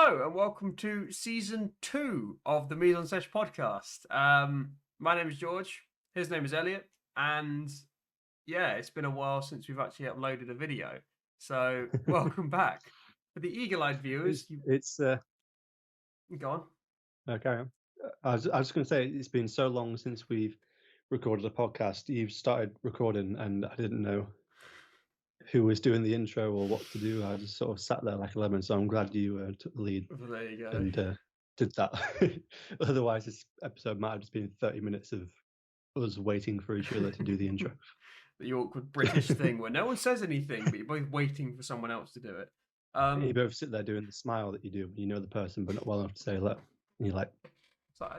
Hello and welcome to season 2 of the Mise En Sesh podcast. My name is George. His name is Elliot, and yeah, it's been a while since we've actually uploaded a video. So welcome back. For the eagle-eyed viewers, you It's go on. okay. I was going to say it's been so long since we've recorded a podcast. You've started recording, and I didn't know who was doing the intro or what to do. I just sort of sat there like a lemon. So I'm glad you took the lead Well, there you go. and did that. Otherwise, this episode might have just been 30 minutes of us waiting for each other to do the intro. The awkward British thing where no one says anything, but you're both waiting for someone else to do it. You both sit there doing the smile that you do when you know the person, but not well enough to say hello. And you're like, So,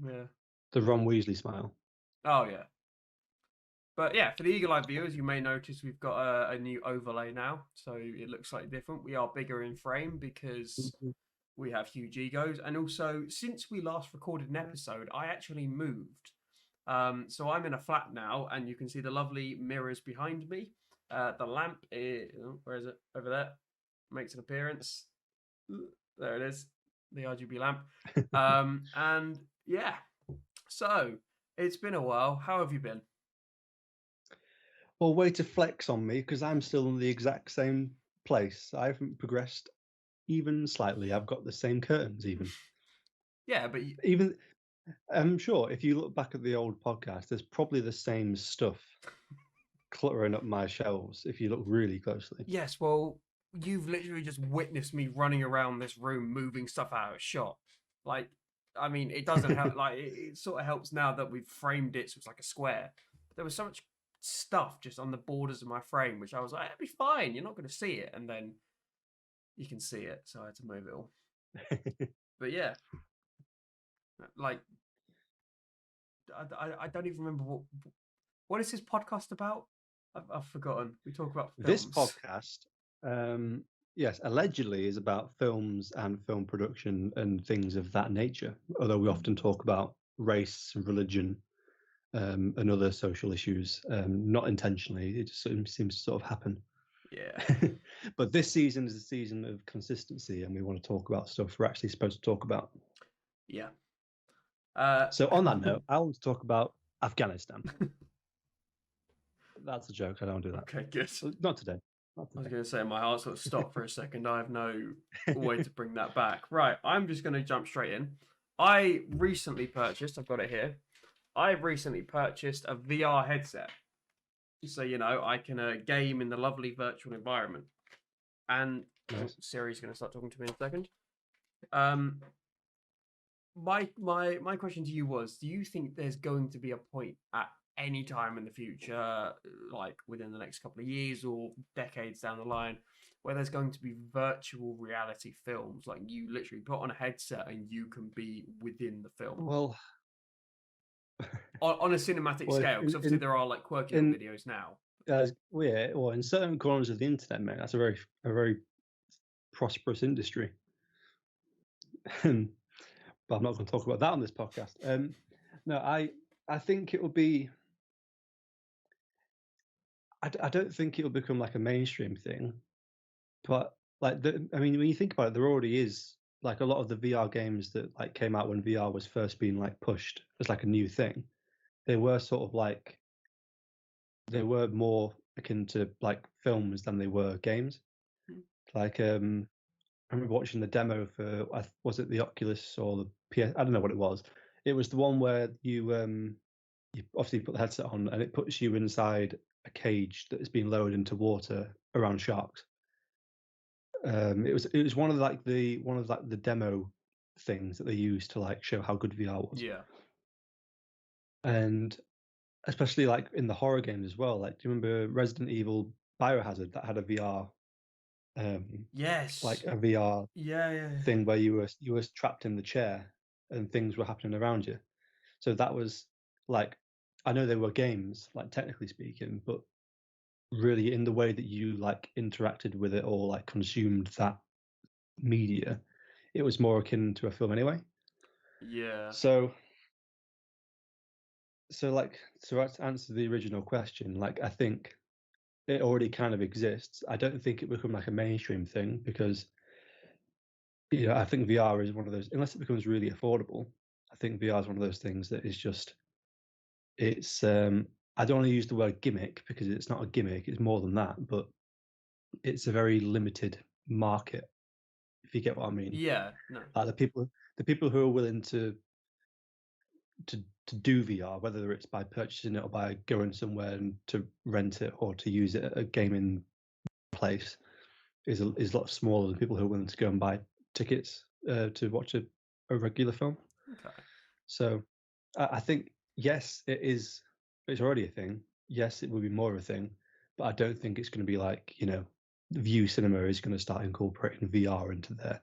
yeah. the Ron Weasley smile. Oh yeah. But yeah, for the eagle-eyed viewers, you may notice we've got a new overlay now, so it looks slightly different. We are bigger in frame because we have huge egos, and also since we last recorded an episode, I actually moved. So I'm in a flat now, and you can see the lovely mirrors behind me. The lamp is where is it? Over there. Makes an appearance. There it is, the RGB lamp. And yeah, so it's been a while. How have you been? Well, way to flex on me because I'm still in the exact same place. I haven't progressed even slightly. I've got the same curtains even. Yeah, but Even I'm sure if you look back at the old podcast, there's probably the same stuff cluttering up my shelves if you look really closely. yes, well, you've literally just witnessed me running around this room moving stuff out of shot. Like, I mean, it doesn't help. Like, it sort of helps now that we've framed it so it's like a square. But there was so much stuff just on the borders of my frame, which I was like, it'll be fine. You're not going to see it, and then you can see it. So I had to move it all. But yeah, like, I don't even remember what is this podcast about. I've forgotten. We talk about films. This podcast, yes, allegedly is about films and film production and things of that nature. Although we often talk about race, religion, and other social issues, not intentionally. It just seems to sort of happen. Yeah. But this season is a season of consistency, and we want to talk about stuff we're actually supposed to talk about. Yeah. So on that note, I want to talk about Afghanistan. That's a joke. I don't do that. Okay, good. Not today. I was going to say my heart sort of stopped for a second. I have no way to bring that back. Right, I'm just going to jump straight in. I recently purchased, I've got it here. I recently purchased a VR headset. So, you know, I can game in the lovely virtual environment. And Nice. Siri's going to start talking to me in a second. My question to you was, do you think there's going to be a point at any time in the future, like within the next couple of years or decades down the line, where there's going to be virtual reality films, like you literally put on a headset and you can be within the film? Well, On a cinematic scale, because obviously there are like quirky little videos now. well, in certain corners of the internet, mate, that's a very prosperous industry. But I'm not going to talk about that on this podcast. No, I think it will be. I don't think it'll become like a mainstream thing, but like I mean, when you think about it, there already is like a lot of the VR games that like came out when VR was first being like pushed as like a new thing. They were sort of like they were more akin to like films than they were games. Like I remember watching the demo for was it the Oculus or the PS? I don't know what it was. It was the one where you obviously put the headset on and it puts you inside a cage that has been lowered into water around sharks. It was one of the demo things that they used to like show how good VR was. Yeah. And especially like in the horror games as well. Like, do you remember Resident Evil Biohazard that had a VR? Yes. Like a VR Yeah. thing where you were trapped in the chair and things were happening around you. So that was like, I know they were games, like technically speaking, but really in the way that you like interacted with it or like consumed that media, it was more akin to a film anyway. Yeah. So like to answer the original question, like I think it already kind of exists. I don't think it will become like a mainstream thing because I think VR is one of those, unless it becomes really affordable. I think VR is one of those things that is just, it's. I don't want to use the word gimmick because it's not a gimmick. It's more than that, but it's a very limited market. If you get what I mean, Yeah, no. like the people who are willing to do VR, whether it's by purchasing it or by going somewhere and to rent it or to use it at a gaming place, is a lot smaller than people who are willing to go and buy tickets to watch a regular film. Okay. So I think yes, it is. It's already a thing. Yes, it will be more of a thing, but I don't think it's going to be like View Cinema is going to start incorporating VR into their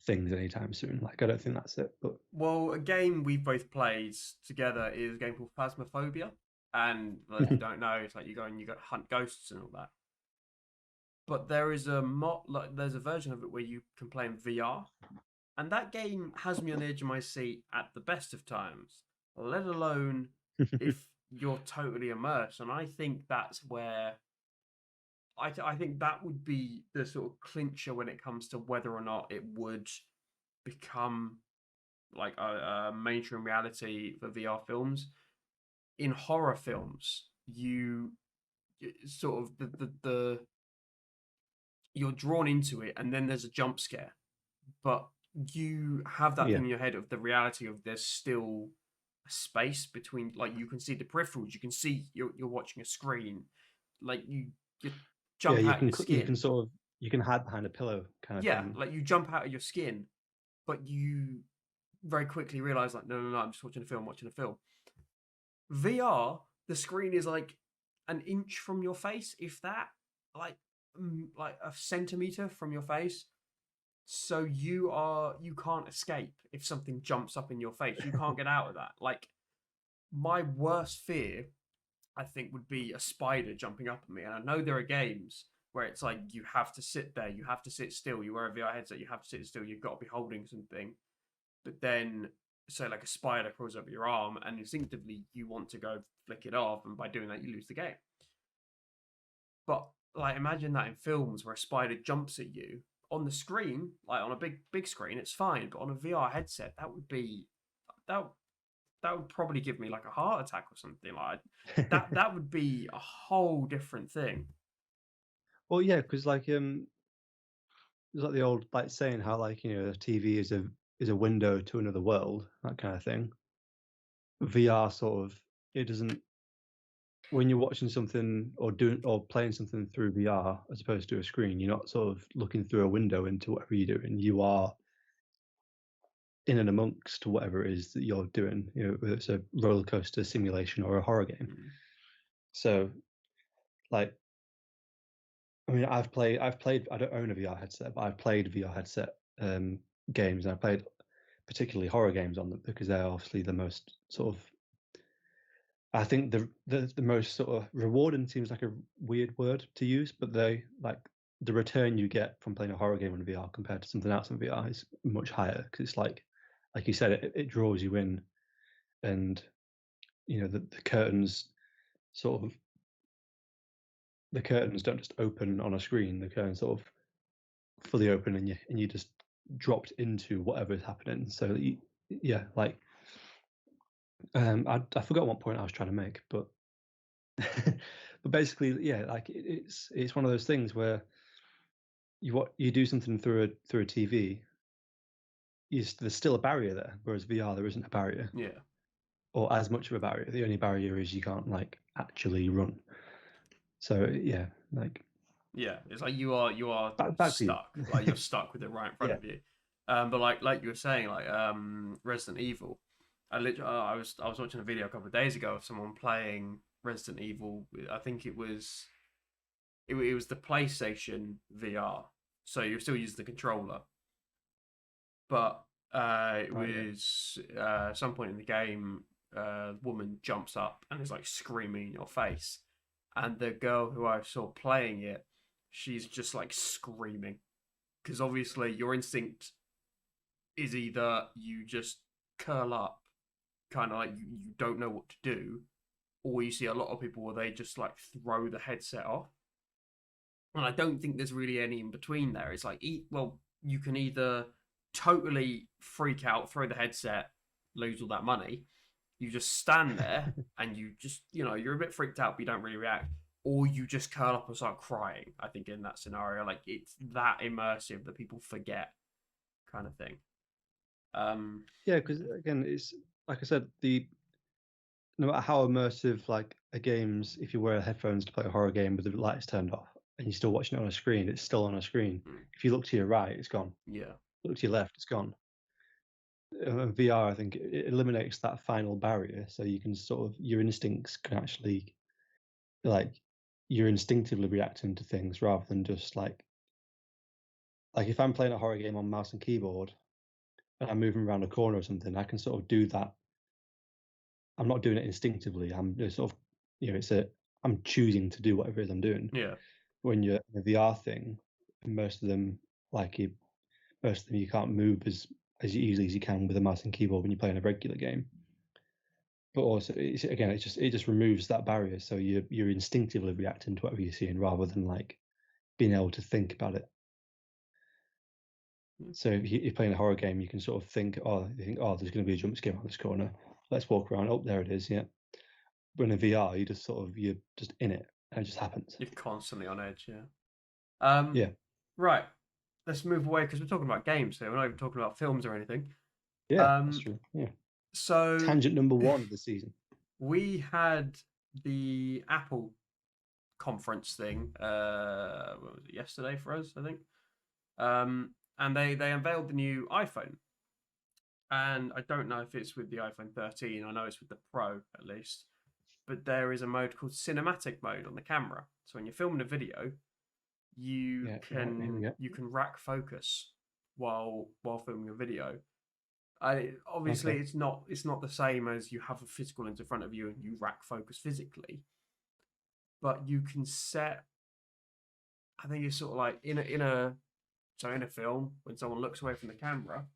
things anytime soon. Like I don't think that's it. But Well, a game we've both played together is a game called Phasmophobia. And for those who don't know, it's like you go and you go hunt ghosts and all that. But there is there's a version of it where you can play in VR, and that game has me on the edge of my seat at the best of times, let alone if you're totally immersed. And I think that's where I think that would be the sort of clincher when it comes to whether or not it would become like a mainstream reality for VR films. In horror films, you sort of the you're drawn into it, and then there's a jump scare, but you have that yeah, thing in your head of the reality of there's still a space between, like you can see the peripherals, you can see you're watching a screen, like you yeah, jump out of your you can skin. sort of you can hide behind a pillow kind of Yeah, thing. like you jump out of your skin, but you very quickly realize like no, I'm just watching a film, watching a film. VR, the screen is like an inch from your face, if that, like like a centimeter from your face. So you can't escape if something jumps up in your face. You can't get out of that. Like my worst fear, I think, would be a spider jumping up at me. And I know there are games where it's like you have to sit there, you have to sit still. You wear a VR headset, you have to sit still. You've got to be holding something. But then, say like a spider crawls up your arm, and instinctively you want to go flick it off, and by doing that you lose the game. But like imagine that in films where a spider jumps at you on the screen, like on a big screen, it's fine. But on a VR headset, that that would probably give me like a heart attack or something. Like that would be a whole different thing. Well, yeah, because it's like the old like saying how like the TV is a window to another world, that kind of thing. VR sort of it doesn't when you're watching something or doing or playing something through VR as opposed to a screen, you're not sort of looking through a window into whatever you're doing. You are in and amongst whatever it is that you're doing. Whether it's a roller coaster simulation or a horror game. Mm. So, like, I mean, I've played. I don't own a VR headset, but I've played VR headset games, and I played particularly horror games on them because they're obviously the most sort of I think the most sort of rewarding seems like a weird word to use, but they like the return you get from playing a horror game on VR compared to something else on VR is much higher because it's like you said, it draws you in, and the curtains sort of the curtains don't just open on a screen; the curtains sort of fully open, and you just dropped into whatever is happening. So yeah, like I forgot what point I was trying to make, but but basically, yeah, like it's one of those things where you do something through a TV, there's still a barrier there, whereas VR there isn't a barrier Yeah, or as much of a barrier. The only barrier is you can't like actually run. So yeah, like yeah. It's like you are back to you. stuck. Like you're stuck with it right in front Yeah, of you. But like you were saying, like Resident Evil. I was watching a video a couple of days ago of someone playing Resident Evil. I think it was the PlayStation VR, so you still use the controller, but it right. Yeah, was some point in the game, woman jumps up and is like screaming in your face, and the girl who I saw playing it, she's just like screaming because obviously your instinct is either you just curl up, kind of like you don't know what to do, or you see a lot of people where they just like throw the headset off. And I don't think there's really any in between there. It's like, well, you can either totally freak out, throw the headset, lose all that money. You just stand there and you just, you're a bit freaked out, but you don't really react. Or you just curl up and start crying. I think in that scenario, like it's that immersive that people forget, kind of thing. Yeah, because again, it's like I said, the no matter how immersive like a game's, if you wear headphones to play a horror game with the lights turned off and you're still watching it on a screen, it's still on a screen. mm, If you look to your right, it's gone. yeah, Look to your left, it's gone. VR, I think it eliminates that final barrier, so you can sort of your instincts can actually like you're instinctively reacting to things rather than just like if I'm playing a horror game on mouse and keyboard and I'm moving around a corner or something, I can sort of do that. I'm not doing it instinctively. I'm just sort of, I'm choosing to do whatever it is I'm doing. yeah. When you're in a VR thing, most of them, like you, most of them, you can't move as easily as you can with a mouse and keyboard when you're playing a regular game. But also, again, it just removes that barrier, so you're instinctively reacting to whatever you're seeing rather than like being able to think about it. So if you're playing a horror game, you can sort of think, oh, there's going to be a jump scare on this corner. Let's walk around. Oh, there it is. Yeah. But in a VR, you're just in it, and it just happens. You're constantly on edge, yeah. Yeah. Right. Let's move away because we're talking about games here. We're not even talking about films or anything. Yeah, that's true. Yeah. So Tangent number one of the season. we had the Apple conference thing. What was it, yesterday for us? I think. And they unveiled the new iPhone, and I don't know if it's with the iPhone 13. I know it's with the Pro at least. But there is a mode called cinematic mode on the camera. So when you're filming a video, you Yeah. Right, here we can go. you can rack focus while filming a video. Obviously Okay. it's not the same as you have a physical lens in front of you and you rack focus physically, but you can set. I think it's sort of like in a film when someone looks away from the camera,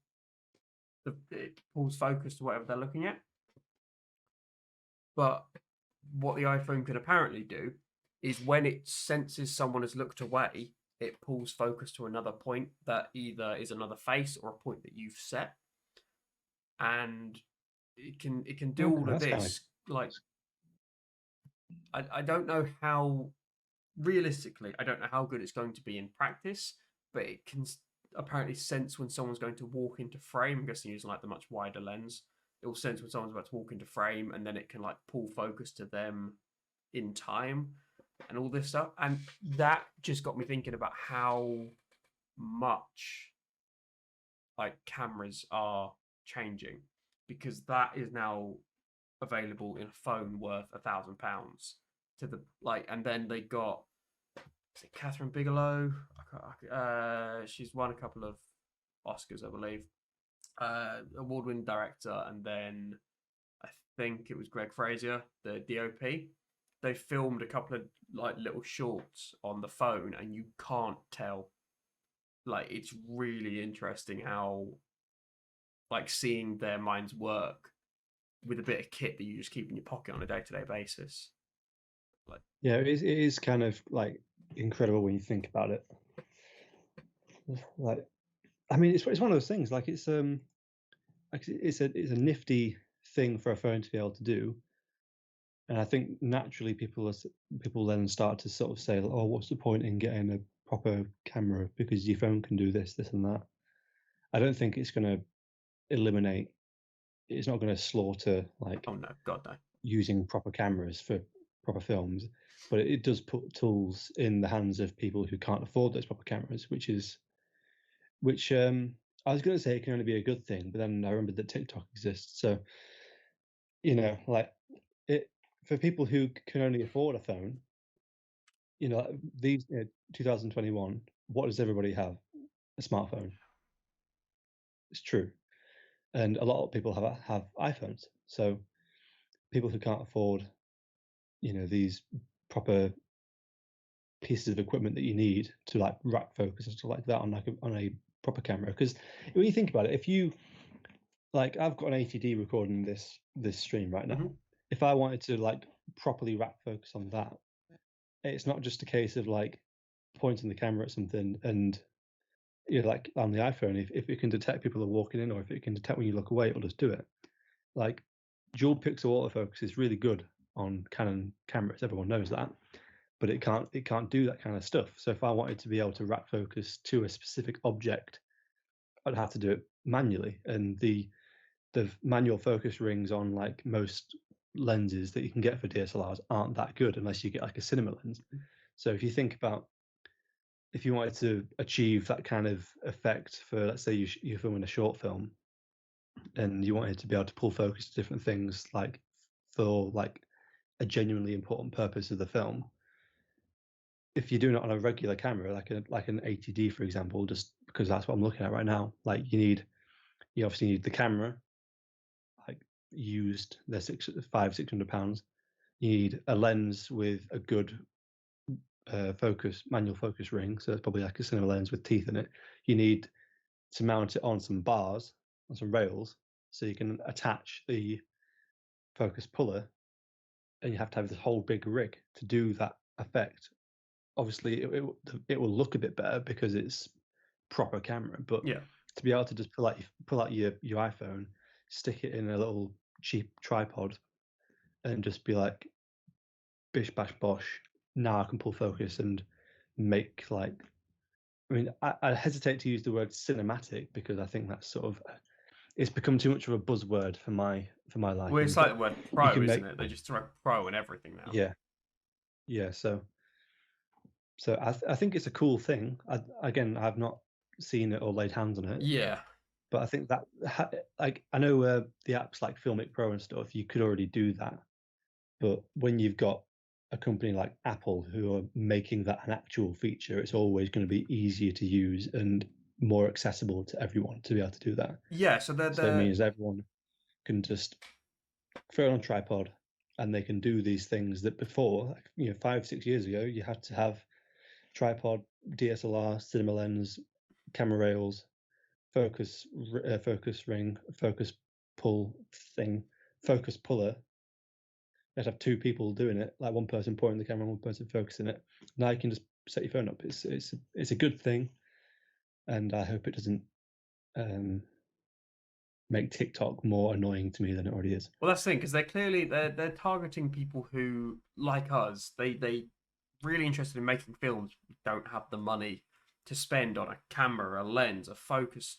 it pulls focus to whatever they're looking at. But what the iPhone can apparently do is when it senses someone has looked away, it pulls focus to another point that either is another face or a point that you've set, and it can do Okay, all of that's kind of this. Like I don't know how realistically, I don't know how good it's going to be in practice, but it can apparently sense when someone's going to walk into frame. I'm guessing using like the much wider lens. It will sense when someone's about to walk into frame, and then it can like pull focus to them in time and all this stuff. And that just got me thinking about how much like cameras are changing, because that is now available in a phone worth £1,000 to the like. And then they got, is it Catherine Bigelow? She's won a couple of Oscars, I believe. Award-winning director, and then I think it was Greg Fraser, the DOP. They filmed a couple of like little shorts on the phone, and you can't tell. Like it's really interesting how like seeing their minds work with a bit of kit that you just keep in your pocket on a day-to-day basis. Like yeah, it is kind of like incredible when you think about it. Like, I mean, it's one of those things. Like it's a nifty thing for a phone to be able to do, and I think naturally people then start to sort of say, oh, what's the point in getting a proper camera because your phone can do this, this, and that. I don't think it's going to eliminate. It's not going to slaughter like oh no, God no. using proper cameras for proper films, but it does put tools in the hands of people who can't afford those proper cameras, which I was going to say it can only be a good thing, but then I remembered that TikTok exists, so like it for people who can only afford a phone, these 2021, what does everybody have? A smartphone. It's true, and a lot of people have iPhones, so people who can't afford these proper pieces of equipment that you need to like rack focus and stuff like that on a proper camera. Because when you think about it, if you like, I've got an 80D recording this stream right now. Mm-hmm. If I wanted to like properly rack focus on that, it's not just a case of like pointing the camera at something and like on the iPhone, if it can detect people are walking in, or if it can detect when you look away, it'll just do it. Like dual pixel autofocus is really good on Canon cameras. Everyone knows that, but it can't do that kind of stuff. So if I wanted to be able to rack focus to a specific object, I'd have to do it manually. And the manual focus rings on like most lenses that you can get for DSLRs aren't that good unless you get like a cinema lens. So if you think about if you wanted to achieve that kind of effect for, let's say, you're filming a short film and you wanted to be able to pull focus to different things, like for like a genuinely important purpose of the film, if you're doing it on a regular camera, like an 80D, for example, just because that's what I'm looking at right now, like you obviously need the camera, like used, they're £600. You need a lens with a good manual focus ring, so it's probably like a cinema lens with teeth in it. You need to mount it on some bars, on some rails, so you can attach the focus puller, and you have to have this whole big rig to do that effect. Obviously, it will look a bit better because it's proper camera, but Yeah. to be able to just pull out your iPhone, stick it in a little cheap tripod, and just be like, bish bash bosh. Now I can pull focus and make like. I mean, I hesitate to use the word cinematic because I think that's sort of it's become too much of a buzzword for my Well, liking. it's like But the word you pro, can isn't make it? They just throw pro in everything now. yeah yeah. So I think it's a cool thing. Again, I've not seen it or laid hands on it, Yeah. but I think that like I know the apps like Filmic Pro and stuff, you could already do that. But when you've got a company like Apple who are making that an actual feature, it's always going to be easier to use and more accessible to everyone to be able to do that. Yeah. So So it means everyone can just throw it on a tripod and they can do these things that before, like, 5, 6 years ago, you had to have tripod, DSLR, cinema lens, camera rails, focus ring, focus pull thing, focus puller. You have to have two people doing it, like one person pointing the camera, one person focusing it. Now you can just set your phone up. It's a good thing, and I hope it doesn't make TikTok more annoying to me than it already is. Well, that's the thing because they're targeting people who, like us, they really interested in making films, but don't have the money to spend on a camera, a lens, a focus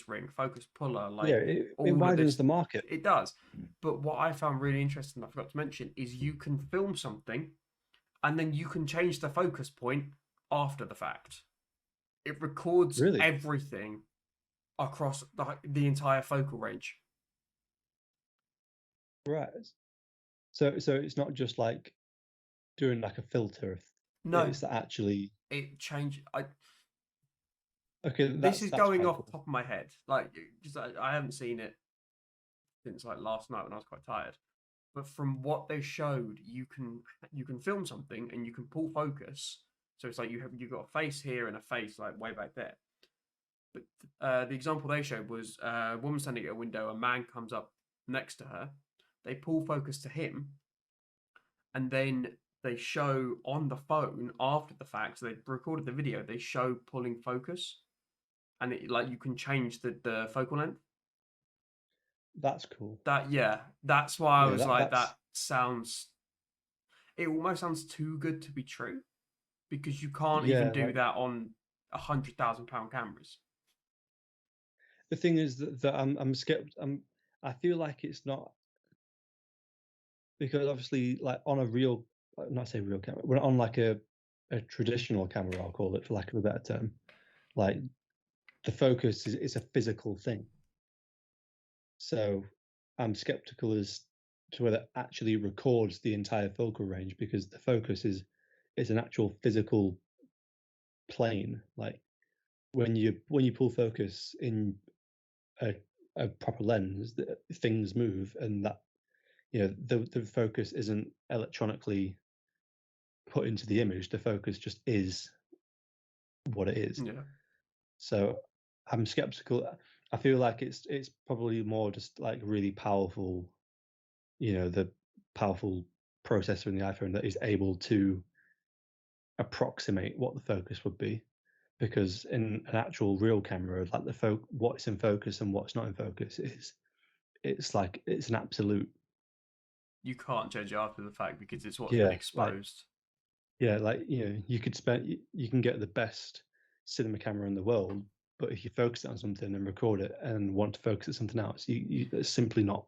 ring, focus puller, Yeah, like it all of widens this. the market. It does. But what I found really interesting, I forgot to mention, is you can film something and then you can change the focus point after the fact. It records Really, everything across the entire focal range. right? So it's not just like doing like a filter. No, It's actually it changed. okay. This is That's going quite off cool. the top of my head. Like, just I haven't seen it since like last night when I was quite tired. But from what they showed, you can film something and you can pull focus. So it's like you've got a face here and a face like way back there. But the example they showed was a woman standing at a window. A man comes up next to her. They pull focus to him, and then they show on the phone after the fact. So they recorded the video. They show pulling focus, and like you can change the focal length. That's cool. That's why I Yeah, was like, that's that sounds. It almost sounds too good to be true because you can't even yeah. do Like that on £100,000 cameras. the thing is that I'm skeptical. I feel like it's not because obviously like on a real, not say real camera, when on like a traditional camera, I'll call it for lack of a better term, like the focus is a physical thing. So I'm skeptical as to whether it actually records the entire focal range because the focus is an actual physical plane. Like when you pull focus in a, a proper lens, things move, and that the focus isn't electronically put into the image. The focus just is what it is. Yeah. So I'm skeptical. I feel like it's probably more just like really powerful, the powerful processor in the iPhone that is able to approximate what the focus would be. because in an actual real camera, like what's in focus and what's not in focus it's like it's an absolute. You can't change it after the fact because it's what's been Yeah, like exposed. like you could you can get the best cinema camera in the world, but if you focus it on something and record it and want to focus at something else, it's simply not.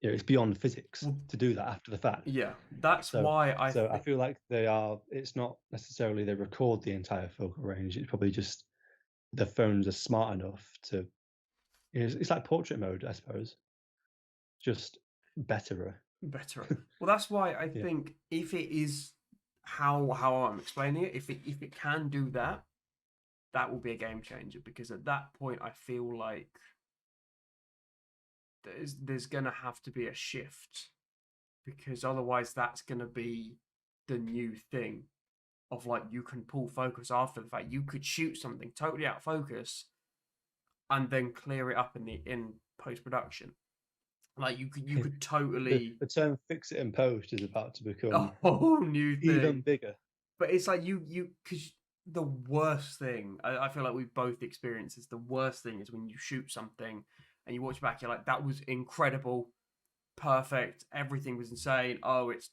It's beyond physics Well, to do that after the fact. yeah, that's So why I so I think. feel like they are. It's not necessarily they record the entire focal range. It's probably just the phones are smart enough to. It's like portrait mode, I suppose, just betterer. Better. Well, that's why I Yeah. think if it is how I'm explaining it, if it can do that, that will be a game changer because at that point I feel like there's gonna have to be a shift because otherwise that's gonna be the new thing of like you can pull focus after the fact. You could shoot something totally out of focus and then clear it up in post production. Like you could totally The term "fix it in post" is about to a become whole new even thing. bigger. But it's like because the worst thing I feel like we've both experienced is the worst thing is when you shoot something and you watch back, you're like, that was incredible, perfect, everything was insane. Oh, it's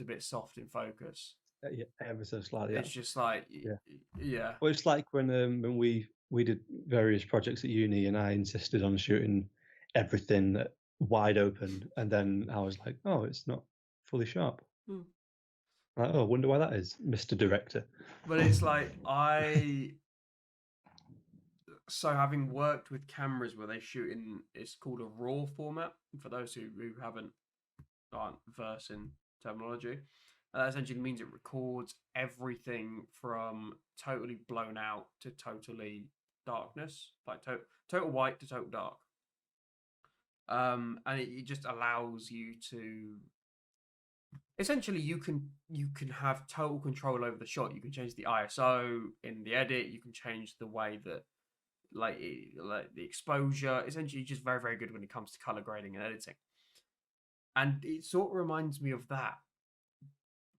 a bit soft in focus. Yeah, ever so slightly. It's just like, Yeah. yeah, Well, it's like when we did various projects at uni, and I insisted on shooting everything wide open, and then I was like, "Oh, it's not fully sharp." hmm. Like, oh, I wonder why that is, Mr. Director. But it's like so having worked with cameras where they shoot in, it's called a raw format for those who aren't versed in terminology. That essentially means it records everything from totally blown out to totally darkness, like total white to total dark. And it just allows you to essentially you can have total control over the shot. You can change the ISO in the edit. You can change the way that like the exposure. Essentially, just very very good when it comes to color grading and editing. And it sort of reminds me of that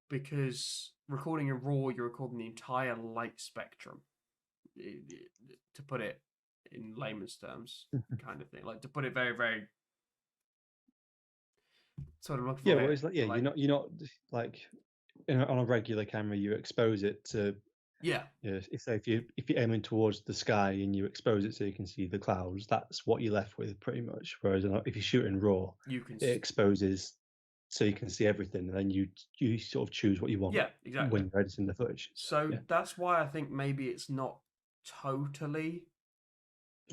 because recording in RAW, you're recording the entire light spectrum, to put it in layman's terms, kind of thing. Like to put it very, very sort of looking Yeah, for well, here. it's like Like, you're not like on a regular camera, you expose it to. yeah, If you're aiming towards the sky and you expose it so you can see the clouds, that's what you're left with pretty much. Whereas if you shoot in RAW, you can. it exposes so you can see everything, and then you sort of choose what you want Yeah, exactly. when you're editing the footage. So Yeah, that's why I think maybe it's not totally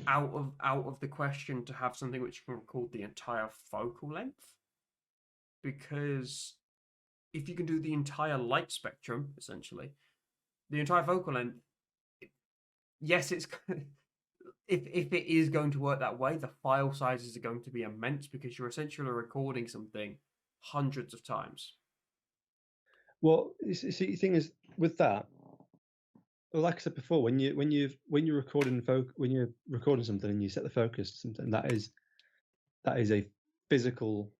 out of the question to have something which can record the entire focal length because if you can do the entire light spectrum, essentially, the entire focal length, yes, it's if it is going to work that way, the file sizes are going to be immense because you're essentially recording something hundreds of times. well, see, the thing is with that, well, like I said before, when you're recording when you're recording something and you set the focus to something, that is a physical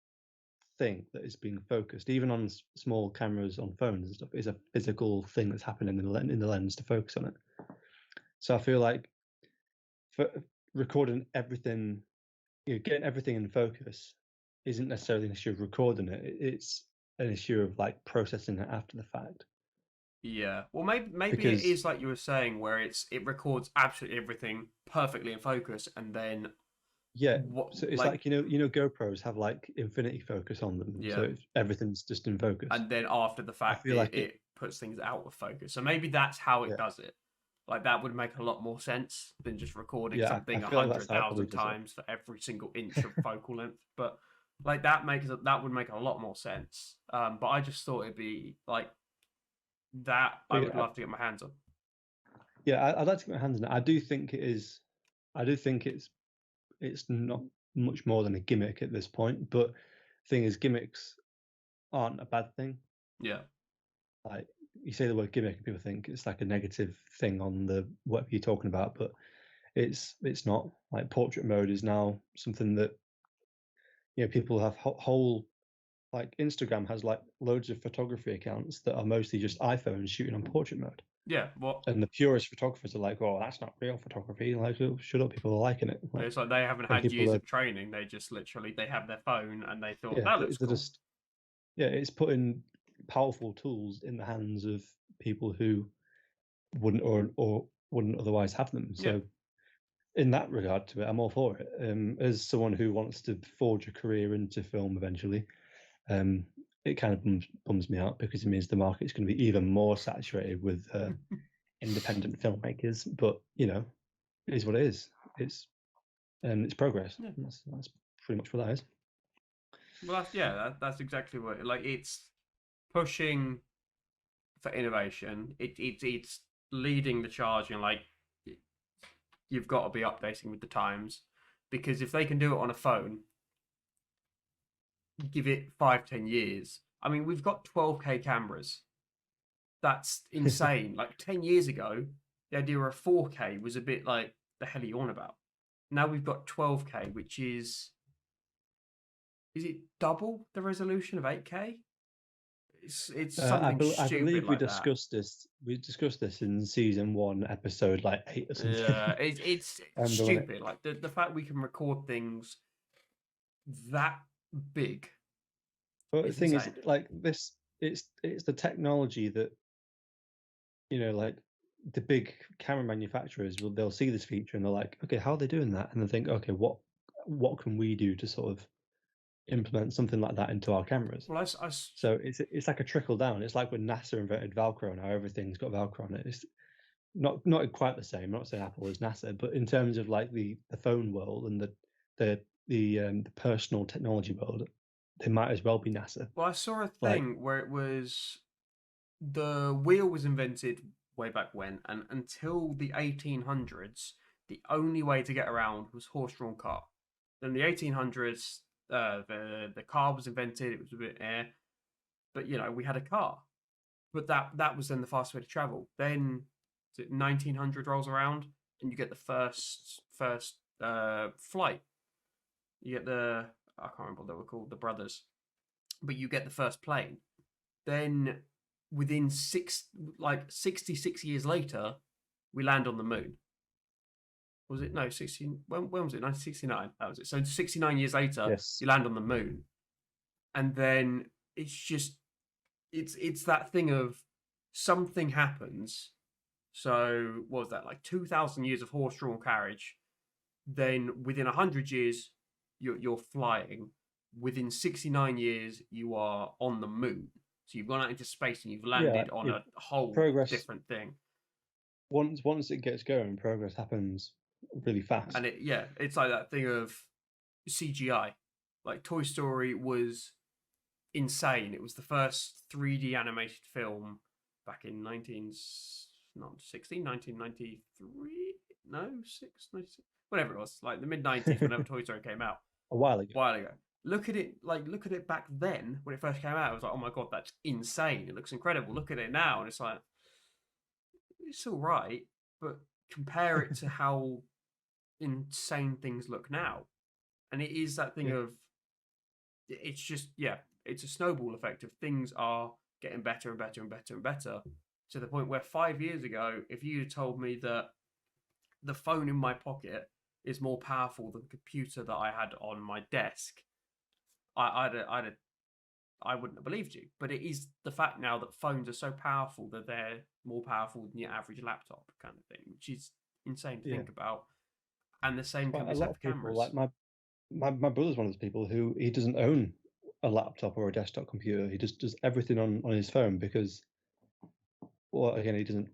thing that is being focused. Even on small cameras on phones and stuff, is a physical thing that's happening in the lens to focus on it. So I feel like for recording everything, getting everything in focus isn't necessarily an issue of recording it. It's an issue of like processing it after the fact. Yeah. Well, maybe it Because is like you were saying, where it records absolutely everything perfectly in focus, and then yeah, what so it's like like GoPros have like infinity focus on them, so yeah, everything's just in focus. and then after the I fact, feel it, like it, it puts things out of focus. So maybe that's how it yeah, does it. Like that would make a lot more sense than just recording yeah. I something a feel like that's hundred how it probably thousand does it. times for every single inch of focal length. But like that would make a lot more sense. But I just thought it'd be like that. I But would yeah, love to get my hands on. I'd like to get my hands on it. I do think it is. I do think it's not much more than a gimmick at this point. But the thing is, gimmicks aren't a bad thing. Yeah. Like you say the word gimmick, and people think it's like a negative thing on the whatever you're talking about, but it's not. Like portrait mode is now something that people have whole like Instagram has like loads of photography accounts that are mostly just iPhones shooting on portrait mode. Yeah, what? And the purest photographers are like, "Oh, that's not real photography." Like, oh, shut up, people are liking it. Like, It's like they haven't and had people years are, of training. They just literally they have their phone and they thought yeah, that looks they're cool. just, yeah, it's putting powerful tools in the hands of people who wouldn't or wouldn't otherwise have them. Yeah. So in that regard to it, I'm all for it. As someone who wants to forge a career into film eventually, um, it kind of bums me out because it means the market's going to be even more saturated with independent filmmakers. But you know, it is what it is. It's progress. Yeah. That's pretty much what that is. Well, that's exactly what like it's pushing for innovation. It's leading the charge and like you've got to be updating with the times because if they can do it on a phone, give it 5-10 years. I mean, we've got 12K cameras. That's insane. Like 10 years ago, the idea of 4K was a bit like the hell are you on about? Now we've got 12K, which is it double the resolution of 8K? It's something I stupid believe we like that. discussed this. We discussed this in season 1, episode like 8 or something. Yeah, it's I remember when it. stupid. Like the fact we can record things that big But the is thing is, insane. like this, it's the technology that like the big camera manufacturers they'll see this feature and they're like, okay, how are they doing that? And they think, okay, what can we do to sort of implement something like that into our cameras? Well, So it's like a trickle down. It's like when NASA invented Velcro and how everything's got Velcro on it. It's not quite the same. I'm not saying Apple is NASA, but in terms of like the phone world and the personal technology world, they might as well be NASA. I saw a Like, thing where it was the wheel was invented way back when, and until the 1800s, the only way to get around was horse-drawn car. Then the 1800s, the car was invented. It was a bit but we had a car. But that was then the fastest way to travel. Then 1900 rolls around, and you get the first flight. You get the I can't remember what they were called, the brothers, but you get the first plane. Then within 66 years later, we land on the moon. Was it no 16? When was it? 1969. That was it. So 69 years later, yes, you land on the moon, and then it's just it's that thing of something happens. So what was that like 2,000 years of horse-drawn carriage? Then within 100 years, you're flying. Within 69 years, you are on the moon. So you've gone out into space and you've yeah, landed on a whole progress. different thing. Once it gets going, progress happens really fast. And it's like that thing of CGI. Like Toy Story was insane. It was the first 3D animated film back in 1993. No, 96, whatever it was, like the mid 90s, whenever Toy Story came out, A while ago. a while ago. Look at it back then when it first came out. I was like, oh my god, that's insane. It looks incredible. Look at it now, and it's like, it's all right, but compare it to how insane things look now. And it is that thing Yeah. of, it's just, it's a snowball effect of things are getting better and better and better and better to the point where 5 years ago, if you had told me that the phone in my pocket is more powerful than the computer that I had on my desk, I wouldn't have believed you. But it is the fact now that phones are so powerful that they're more powerful than your average laptop kind of thing, which is insane to Yeah. think about. And the same can Quite be a said lot for of people, cameras. like my brother's one of those people who he doesn't own a laptop or a desktop computer. He just does everything on his phone because, well, again, he doesn't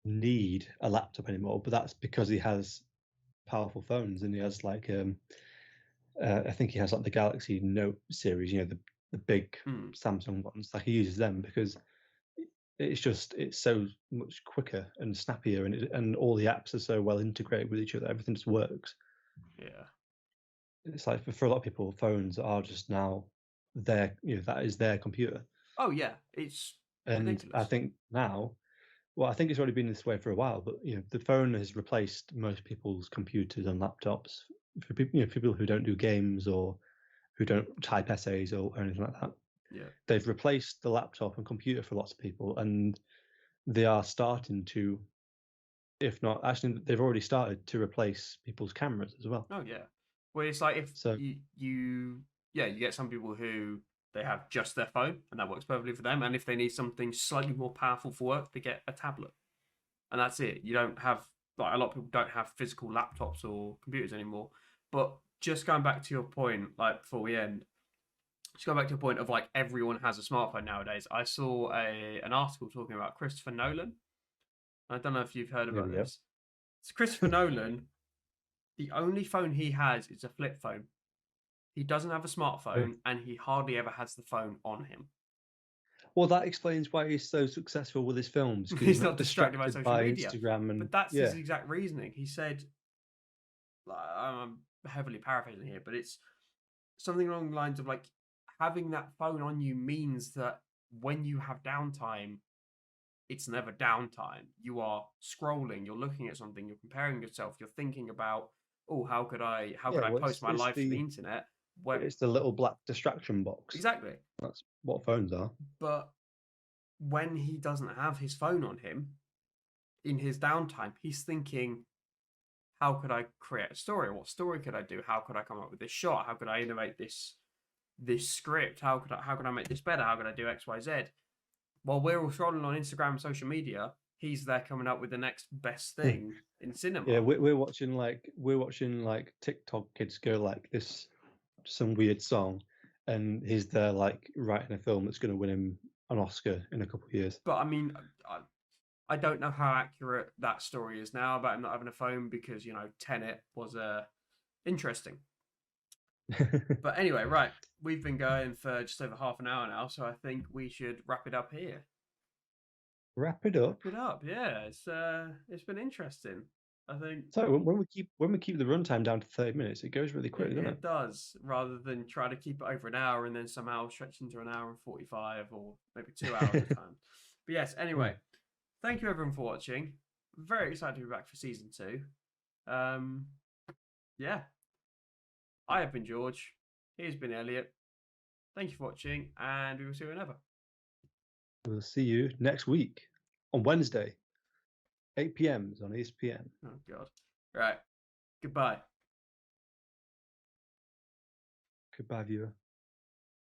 need a laptop anymore. But that's because he has powerful phones and he has like I think he has like the Galaxy Note series, the big Mm, Samsung ones. Like he uses them because it's so much quicker and snappier, and all the apps are so well integrated with each other. Everything just works. yeah. It's like for a lot of people, phones are just now that is their computer. Oh yeah, it's And I ridiculous. think now, well, I think it's already been this way for a while, but the phone has replaced most people's computers and laptops for people, people who don't do games or who don't type essays or anything like that. Yeah. They've replaced the laptop and computer for lots of people, and they are starting to, if not actually, they've already started to replace people's cameras as well. Oh yeah. Well, it's like if So you get some people who they have just their phone and that works perfectly for them, and if they need something slightly more powerful for work, they get a tablet, and that's it. You don't have like a lot of people don't have physical laptops or computers anymore. But just going back to your point, like before we end, just going back to a point of like everyone has a smartphone nowadays. I saw an article talking about Christopher Nolan. I don't know if you've heard there about we go. this. It's Christopher Nolan. The only phone he has is a flip phone. He doesn't have a smartphone, and he hardly ever has the phone on him. Well, that explains why he's so successful with his films, because he's He's not not distracted by distracted social by media. Instagram and But that's yeah. his exact reasoning. He said, I'm heavily paraphrasing here, but it's something along the lines of like having that phone on you means that when you have downtime, it's never downtime. You are scrolling, you're looking at something, you're comparing yourself, you're thinking about, oh, how could I Yeah, well, post my life to the internet? When it's the little black distraction box. exactly. That's what phones are. But when he doesn't have his phone on him in his downtime, he's thinking, how could I create a story? What story could I do? How could I come up with this shot? How could I innovate this script? How could I make this better? How could I do X, Y, Z? While we're all scrolling on Instagram and social media, he's there coming up with the next best thing in cinema. Yeah, we're watching like TikTok kids go like this, some weird song, and he's there like writing a film that's going to win him an Oscar in a couple of years. But I mean, I don't know how accurate that story is now about him not having a phone because Tenet was interesting. But anyway, right, we've been going for just over half an hour now, so I think we should wrap it up here. Wrap it up. Wrap it up, yeah. It's been interesting. I think So when we keep the runtime down to 30 minutes, it goes really quick, doesn't it? it does, rather than try to keep it over an hour and then somehow stretch into an hour and 45 or maybe 2 hours at times. But yes, anyway, thank you everyone for watching. Very excited to be back for season 2. Yeah. I have been George. He's been Elliot. Thank you for watching, and we will see you whenever. We'll see you next week on Wednesday, 8 p.m. on ESPN. Oh, God. Right. Goodbye. Goodbye, viewer.